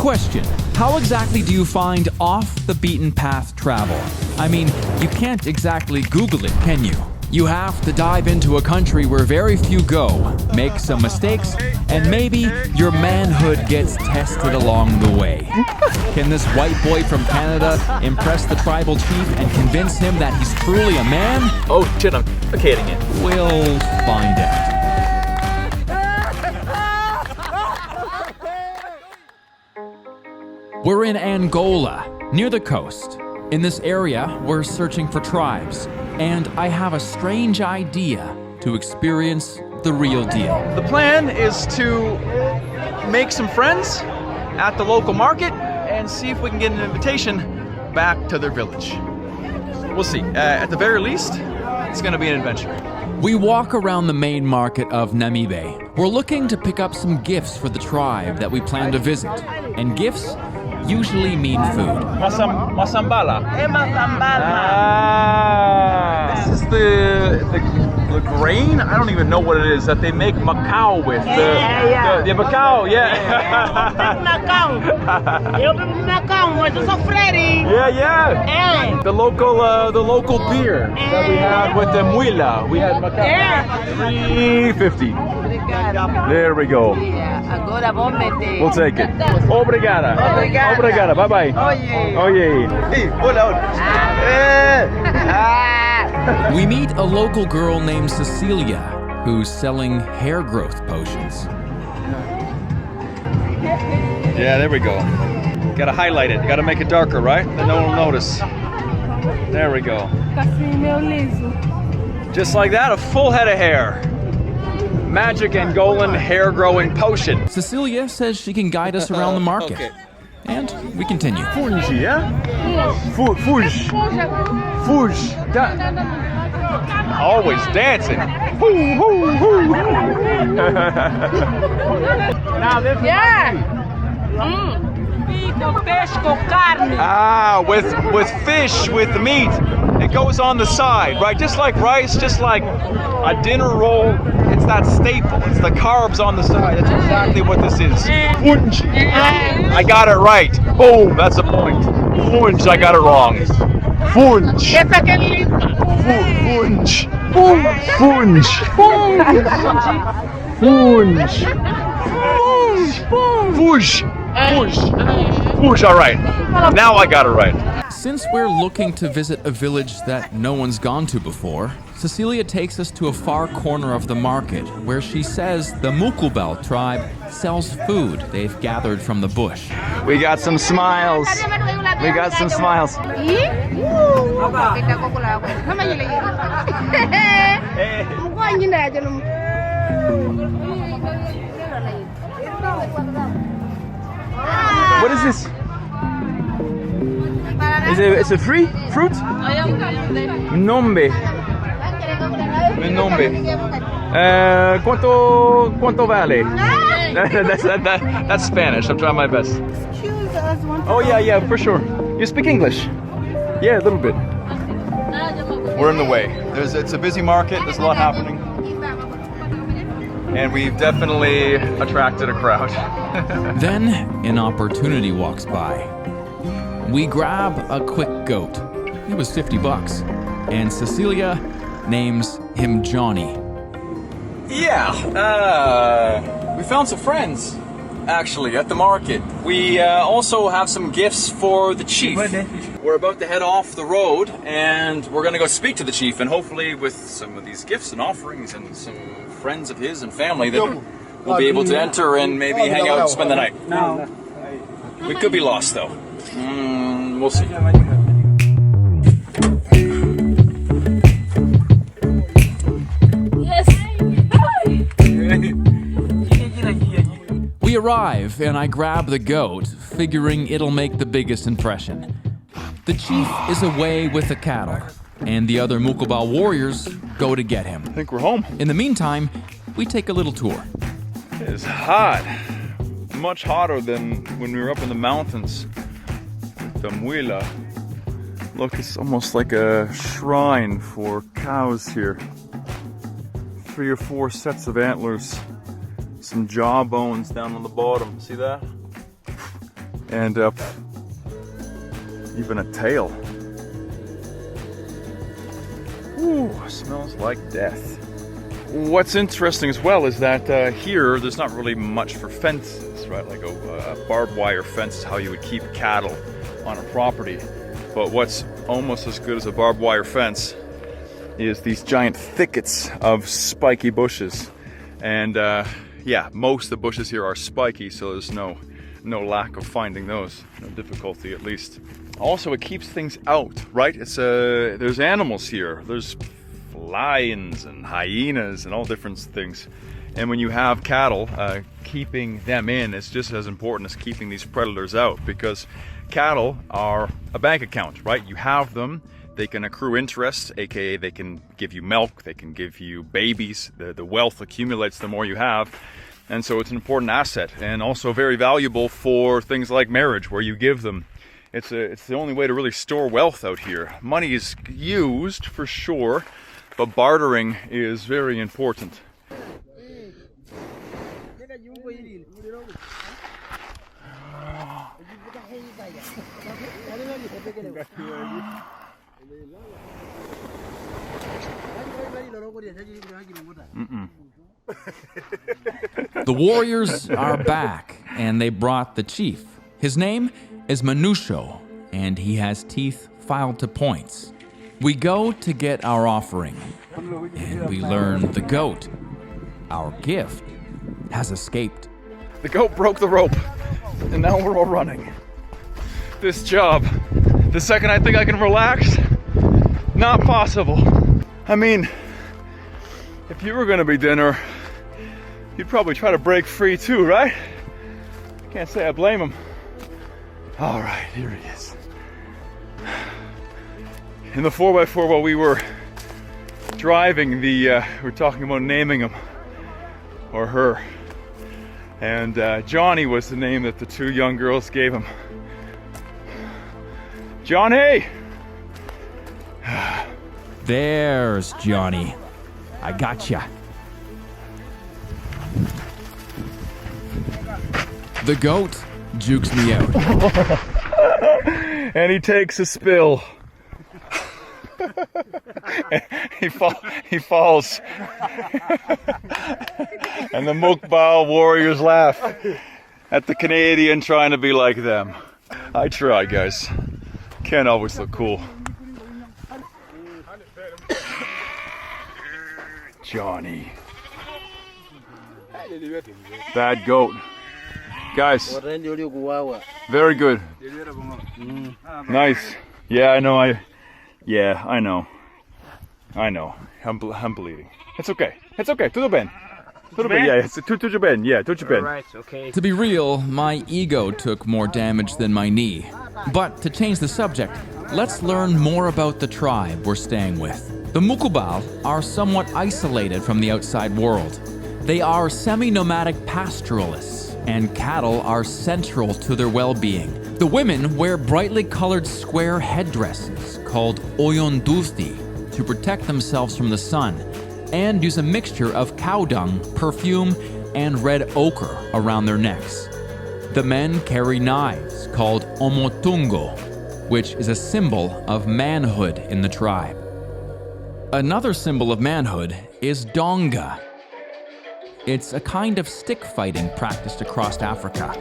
Question: how exactly do you find off-the-beaten-path travel? I mean, you can't exactly Google it, can you? You have to dive into a country where very few go, make some mistakes, and maybe your manhood gets tested along the way. Can this white boy from Canada impress the tribal chief and convince him that he's truly a man? Oh shit, I'm suffocating it. We'll find out. We're in Angola, near the coast. In this area, we're searching for tribes, and I have a strange idea to experience the real deal. The plan is to make some friends at the local market and see if we can get an invitation back to their village. We'll see. At the very least, it's going to be an adventure. We walk around the main market of Namibe. We're looking to pick up some gifts for the tribe that we plan to visit, and gifts usually mean food. Masambala. This is the grain? I don't even know what it is that they make macao with. The macao, yeah. Yeah. The local beer that we had with the muila. We had macao. $3.50. There we go. We'll take it. Obrigada. Obrigada. Bye-bye. Oye. Hey, hold on. We meet a local girl named Cecilia who's selling hair growth potions. Yeah, there we go. Gotta highlight it. Gotta make it darker, right? Then no one will notice. There we go. Just like that, a full head of hair. Magic Angolan hair growing potion. Cecilia says she can guide us around the market. Okay. And we continue. Fungi, yeah? Fuge. Always dancing. With fish, with meat. It goes on the side, right? Just like rice, just like a dinner roll. It's that staple. It's the carbs on the side. That's exactly what this is. Fungi. I got it right. Boom, that's the point. Fungi, I got it wrong. Fungi. Fungi. All right. Now I got it right. Since we're looking to visit a village that no one's gone to before, Cecilia takes us to a far corner of the market where she says the Mucubal tribe sells food they've gathered from the bush. We got some smiles. What is this? Is it fruit? Nombe. Quanto vale? That's Spanish. I'm trying my best. Oh yeah, for sure. You speak English? Yeah, a little bit. We're in the way. It's a busy market. There's a lot happening, and we've definitely attracted a crowd. Then an opportunity walks by. We grab a quick goat. It was $50, and Cecilia names him Johnny. Yeah, we found some friends, actually, at the market. We also have some gifts for the chief. We're about to head off the road, and we're going to go speak to the chief, and hopefully with some of these gifts and offerings and some friends of his and family that we'll be able to enter and maybe hang out and spend the night. We could be lost, though. We'll see. We arrive, and I grab the goat, figuring it'll make the biggest impression. The chief is away with the cattle, and the other Mucubal warriors go to get him. I think we're home. In the meantime, we take a little tour. It is hot. Much hotter than when we were up in the mountains. The muila. Look, it's almost like a shrine for cows here. 3 or 4 sets of antlers. Some jaw bones down on the bottom. See that? and even a tail. Ooh, smells like death. What's interesting as well is that here there's not really much for fences, right? Like a barbed wire fence is how you would keep cattle on a property. But what's almost as good as a barbed wire fence is these giant thickets of spiky bushes. And yeah, most of the bushes here are spiky, so there's no lack of finding those, no difficulty at least. Also, it keeps things out, right? There's animals here. There's lions and hyenas and all different things. And when you have cattle, keeping them in is just as important as keeping these predators out, because cattle are a bank account, right? You have them, they can accrue interest, aka they can give you milk, they can give you babies. The wealth accumulates the more you have. And so it's an important asset, and also very valuable for things like marriage, where you give them. It's the only way to really store wealth out here. Money is used for sure, but bartering is very important. The warriors are back, and they brought the chief. His name is Manusho, and he has teeth filed to points. We go to get our offering, and we learn the goat, our gift, has escaped. The goat broke the rope, and now we're all running. This job, the second I think I can relax, not possible. I mean, if you were gonna be dinner, you'd probably try to break free too, right? Can't say I blame him. All right, here he is. In the 4x4 while we were driving, we're talking about naming him, or her. And Johnny was the name that the two young girls gave him. Johnny! There's Johnny. I gotcha. The goat jukes me out. And he takes a spill. he falls. And the Mucubal warriors laugh at the Canadian trying to be like them. I try, guys. Can't always look cool. Johnny. Bad goat. Guys, very good. Nice. Yeah, I know. I know. I'm bleeding. It's okay. It's okay. Tudo bem. Tudo bem. Yeah, tudo bem. Yeah, tudo bem. Right, okay. To be real, my ego took more damage than my knee. But to change the subject, let's learn more about the tribe we're staying with. The Mucubal are somewhat isolated from the outside world. They are semi-nomadic pastoralists, and cattle are central to their well-being. The women wear brightly colored square headdresses called oyonduthi to protect themselves from the sun, and use a mixture of cow dung, perfume, and red ochre around their necks. The men carry knives called omotungo, which is a symbol of manhood in the tribe. Another symbol of manhood is donga. It's a kind of stick fighting practiced across Africa.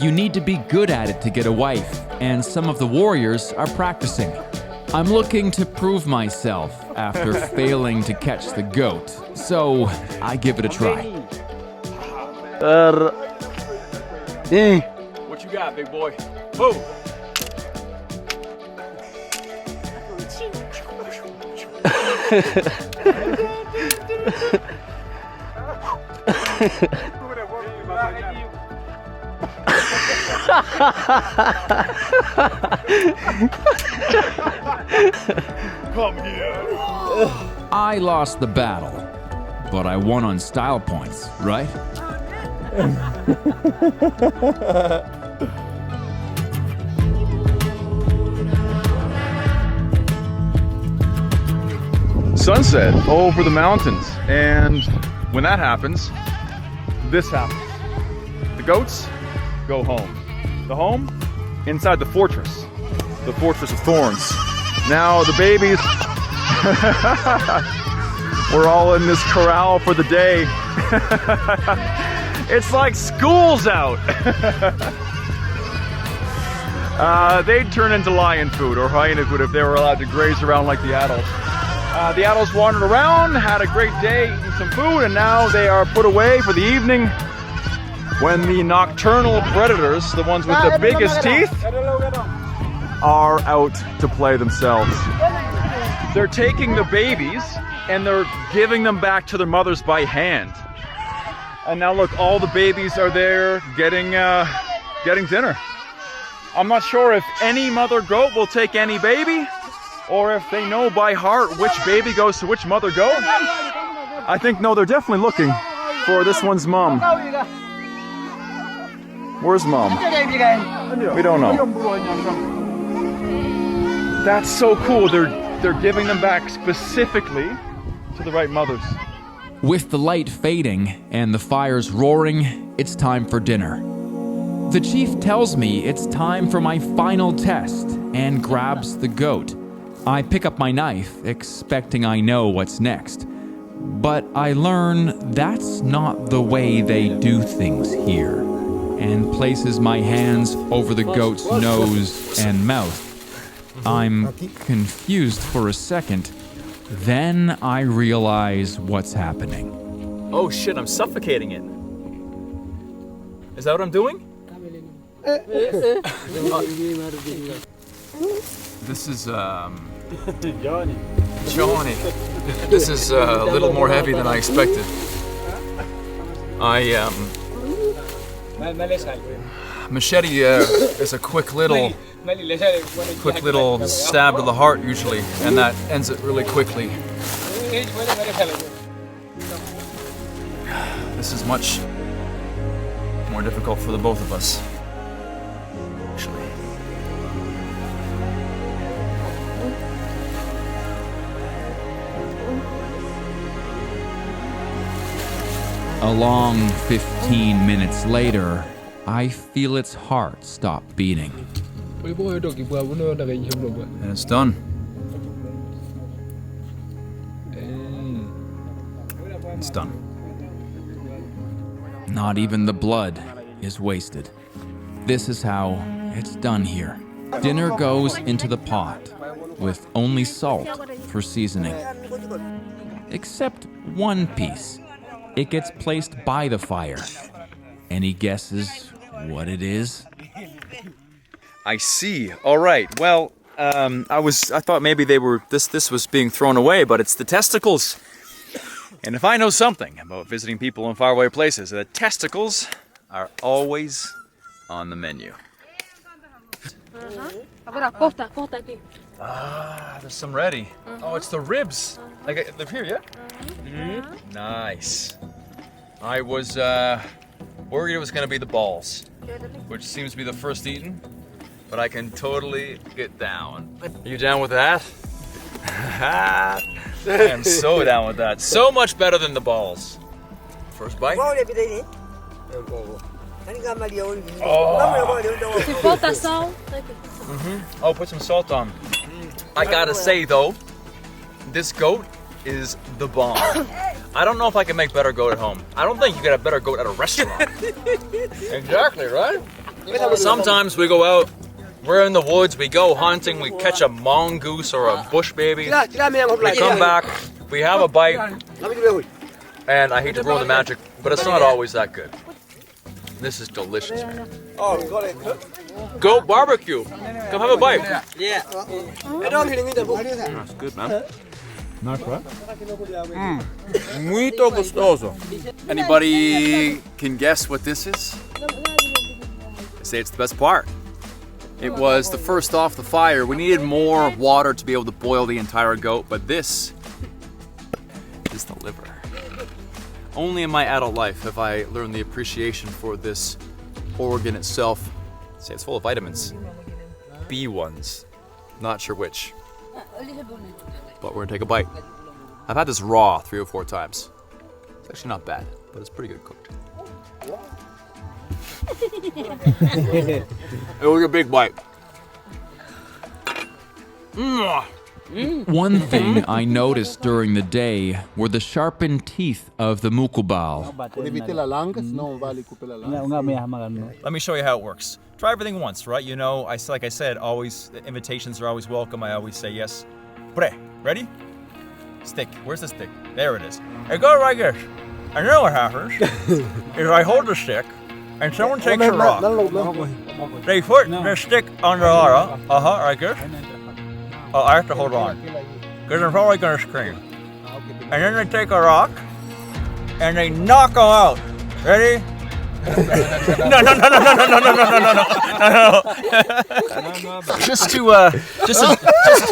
You need to be good at it to get a wife, and some of the warriors are practicing. I'm looking to prove myself after failing to catch the goat, so I give it a try. What you got, big boy? Whoa! Come here. I lost the battle, but I won on style points, right? Sunset over the mountains, and when that happens, this happens. The goats go home. The home inside the fortress of thorns. Now the babies, we're all in this corral for the day. It's like school's out. They'd turn into lion food or hyena food if they were allowed to graze around like the adults. The adults wandered around, had a great day, eating some food, and now they are put away for the evening when the nocturnal predators, the ones with the biggest teeth, are out to play themselves. They're taking the babies and they're giving them back to their mothers by hand. And now look, all the babies are there getting dinner. I'm not sure if any mother goat will take any baby, or if they know by heart which baby goes to which mother goat. I think, no, they're definitely looking for this one's mom. Where's mom? We don't know. That's so cool. They're giving them back specifically to the right mothers. With the light fading and the fires roaring, it's time for dinner. The chief tells me it's time for my final test and grabs the goat. I pick up my knife, expecting I know what's next. But I learn that's not the way they do things here, and places my hands over the goat's nose and mouth. I'm confused for a second. Then I realize what's happening. Oh shit, I'm suffocating it. Is that what I'm doing? This is Johnny. This is a little more heavy than I expected. Machete is a quick little stab to the heart usually, and that ends it really quickly. This is much more difficult for the both of us, actually. A long 15 minutes later, I feel its heart stop beating. And it's done. It's done. Not even the blood is wasted. This is how it's done here. Dinner goes into the pot with only salt for seasoning. Except one piece. It gets placed by the fire. Any guesses what it is? I see. All right. Well, I thought maybe this was being thrown away, but it's the testicles. And if I know something about visiting people in faraway places, the testicles are always on the menu. There's some ready. Oh, it's the ribs. Like they're here, yeah? Nice. I was worried it was going to be the balls, which seems to be the first eaten, but I can totally get down. Are you down with that? I am so down with that. So much better than the balls. First bite. Oh, put some salt on. I gotta say though, this goat is the bomb. I don't know if I can make better goat at home. I don't think you get a better goat at a restaurant. Exactly, right? Sometimes we go out, we're in the woods, we go hunting, we catch a mongoose or a bush baby. We come back, we have a bite, and I hate to ruin the magic, but it's not always that good. This is delicious, man. Goat barbecue. Come have a bite. Yeah. That's good, man. Nice, right? Muito gostoso. Anybody can guess what this is? They say it's the best part. It was the first off the fire. We needed more water to be able to boil the entire goat, but this is the liver. Only in my adult life have I learned the appreciation for this organ itself. They say it's full of vitamins. B ones. Not sure which. But we're gonna take a bite. I've had this raw 3 or 4 times. It's actually not bad, but it's pretty good cooked. It was a big bite. One thing I noticed during the day were the sharpened teeth of the Mucubal. Let me show you how it works. Try everything once, right? You know, like I said, always invitations are always welcome. I always say yes. Pre, ready? Stick. Where's the stick? There it is. It goes like this. And then what happens is I hold the stick, and someone takes a rock. They put the stick on the water, like this. Oh, I have to hold on, because I'm probably gonna scream. And then they take a rock, and they knock them out. Ready? No. Just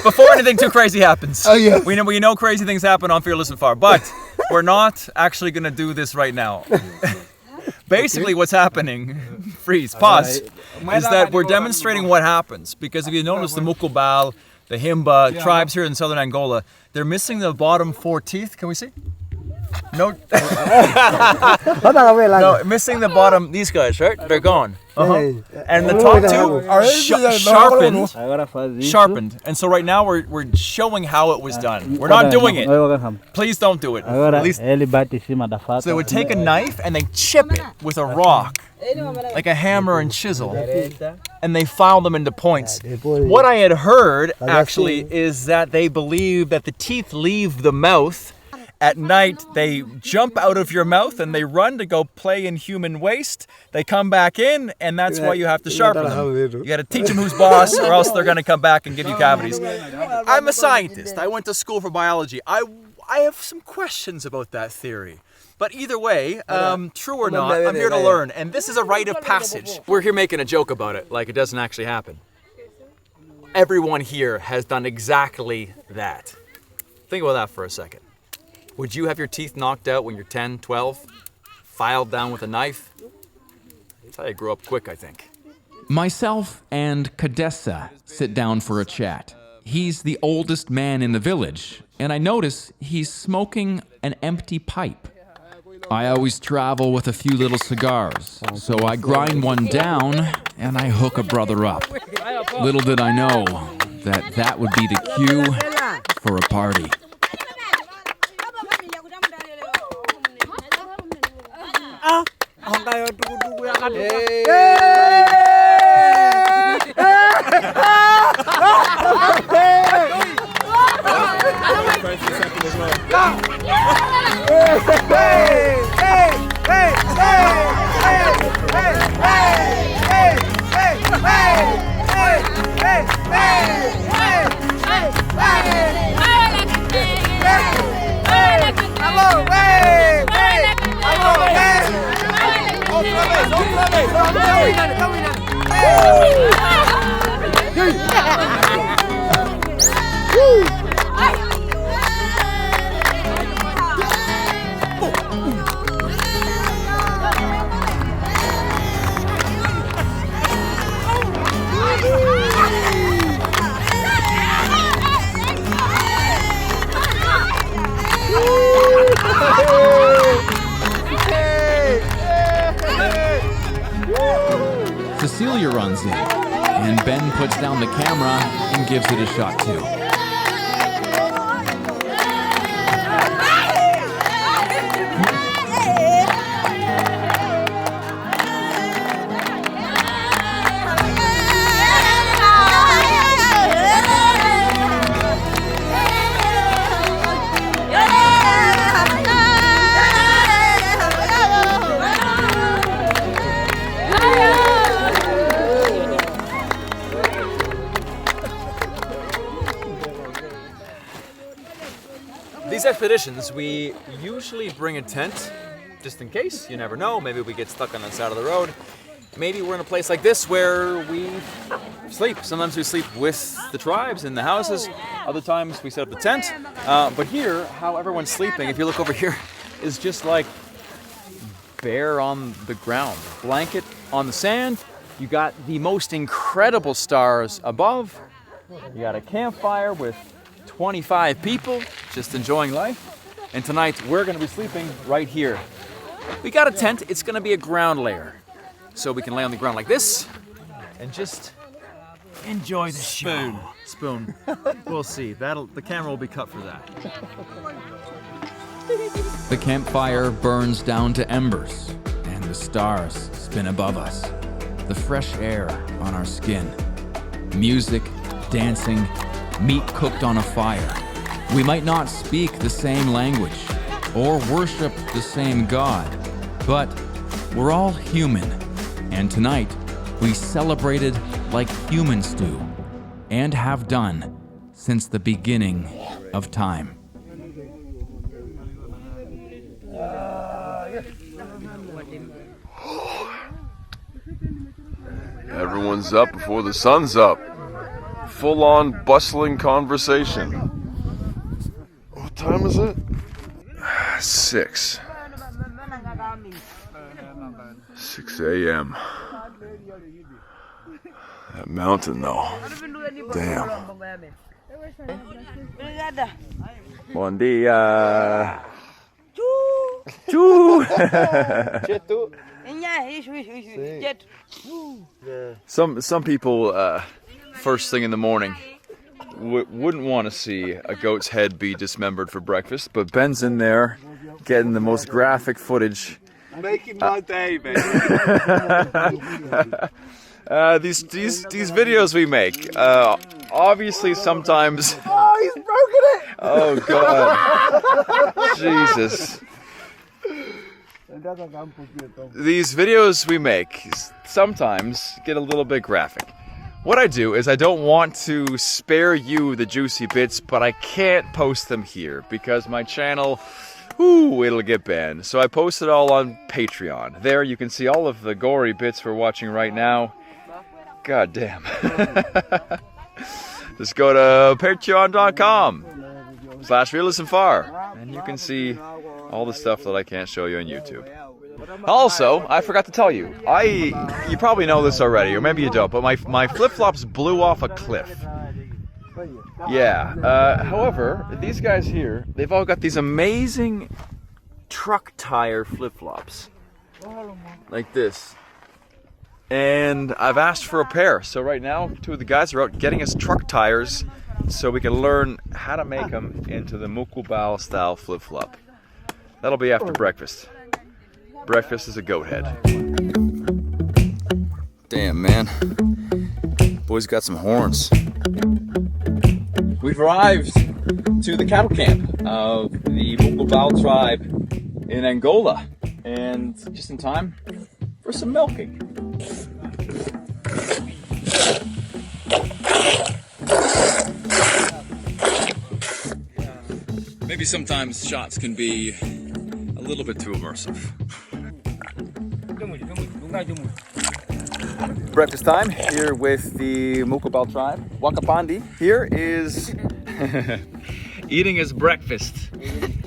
before anything too crazy happens. Oh, yes. We know crazy things happen on Fearless and Far, but we're not actually gonna do this right now. Basically, what's happening, pause, is that we're demonstrating what happens. Because if you notice, the Mucubal, the Himba tribes here in Southern Angola, they're missing the bottom 4 teeth. Can we see? No. No, missing the bottom, these guys, right? They're gone. And the top 2 are sharpened. And so right now we're showing how it was done. We're not doing it. Please don't do it. At least. So they would take a knife and they chip it with a rock, like a hammer and chisel, and they file them into points. What I had heard, actually, is that they believe that the teeth leave the mouth. At night, they jump out of your mouth and they run to go play in human waste. They come back in, and that's why you have to sharpen them. You got to teach them who's boss, or else they're going to come back and give you cavities. I'm a scientist. I went to school for biology. I have some questions about that theory. But either way, true or not, I'm here to learn. And this is a rite of passage. We're here making a joke about it, like it doesn't actually happen. Everyone here has done exactly that. Think about that for a second. Would you have your teeth knocked out when you're 10, 12? Filed down with a knife? That's how you grow up quick, I think. Myself and Kadessa sit down for a chat. He's the oldest man in the village, and I notice he's smoking an empty pipe. I always travel with a few little cigars, so I grind one down and I hook a brother up. Little did I know that would be the cue for a party. Cecilia runs in, and Ben puts down the camera and gives it a shot too. These expeditions, we usually bring a tent, just in case. You never know. Maybe we get stuck on the side of the road. Maybe we're in a place like this where we sleep. Sometimes we sleep with the tribes in the houses. Other times we set up the tent. But here, how everyone's sleeping, if you look over here, is just like bare on the ground. Blanket on the sand. You got the most incredible stars above. You got a campfire with 25 people just enjoying life. And tonight we're going to be sleeping right here. We got a tent. It's going to be a ground layer. so we can lay on the ground like this and just enjoy the spoon. Spoon. We'll see. The camera will be cut for that. The campfire burns down to embers, and the stars spin above us. The fresh air on our skin. Music, dancing, meat cooked on a fire. We might not speak the same language or worship the same God, but we're all human. And tonight, we celebrated like humans do, and have done since the beginning of time. Everyone's up before the sun's up. Full-on bustling conversation. What time is it? 6 a.m. That mountain though. Damn. Bon dia. Choo. Some people first thing in the morning wouldn't want to see a goat's head be dismembered for breakfast, but Ben's in there getting the most graphic footage. Making my day, man. These videos we make, obviously sometimes. Oh, he's broken it! Oh God, Jesus. These videos we make sometimes get a little bit graphic. What I do is I don't want to spare you the juicy bits, but I can't post them here because my channel, it'll get banned. So I post it all on Patreon. There you can see all of the gory bits we're watching right now. God damn. Just go to patreon.com/realismfar and you can see all the stuff that I can't show you on YouTube. Also, I forgot to tell you, you probably know this already, or maybe you don't, but my flip-flops blew off a cliff. Yeah, however, these guys here, they've all got these amazing truck tire flip-flops. Like this. And I've asked for a pair, so right now, 2 of the guys are out getting us truck tires so we can learn how to make them into the Mucubal style flip-flop. That'll be after breakfast. Breakfast is a goat head. Damn, man. Boy's got some horns. We've arrived to the cattle camp of the Mucubal tribe in Angola, and just in time for some milking. Maybe sometimes shots can be a little bit too immersive. Breakfast time here with the Mucubal tribe. Wakapandi here is eating his breakfast.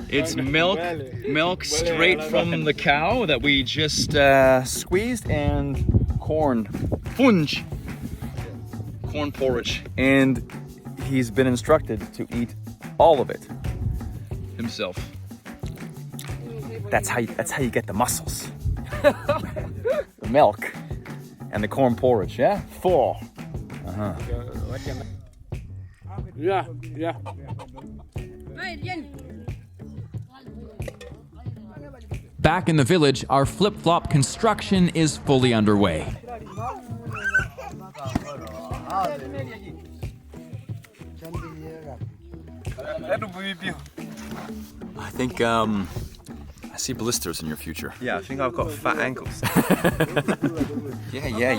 It's milk straight from the cow that we just squeezed, and corn porridge. And he's been instructed to eat all of it himself. That's how you get the muscles. The milk and the corn porridge, yeah? 4. Yeah. Back in the village, our flip-flop construction is fully underway. I think I see blisters in your future. Yeah, I think I've got fat ankles. Yeah.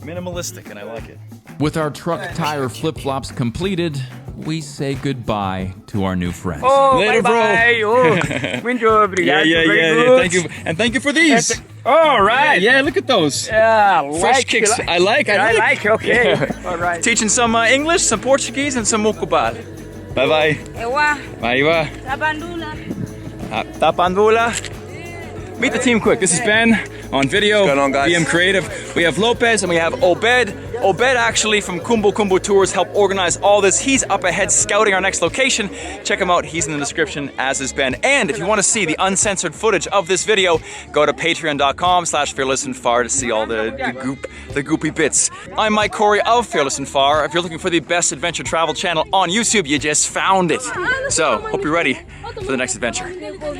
Minimalistic, and I like it. With our truck tire flip-flops completed, we say goodbye to our new friends. Oh, Later, bye-bye. bro. Muito obrigado. Thank you, and thank you for these. All right. Yeah, look at those. Yeah, Fresh kicks. I like. Okay. Yeah. All right. Teaching some English, some Portuguese, and some Mucubal. Bye bye. Ewa, Maiwa. Tabandula. Tapandula. Meet the team quick. This is Ben on video. What's going on, guys? BM Creative. We have Lopez and we have Obed. Obed actually from Kumbukumbutours helped organize all this. He's up ahead scouting our next location. Check him out. He's in the description, as is Ben. And if you want to see the uncensored footage of this video, go to patreon.com/fearlessandfar to see all the goopy bits. I'm Mike Corey of Fearless and Far. If you're looking for the best adventure travel channel on YouTube, you just found it. So, hope you're ready for the next adventure.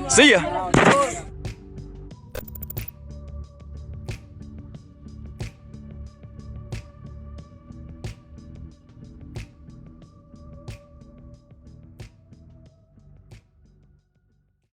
See ya!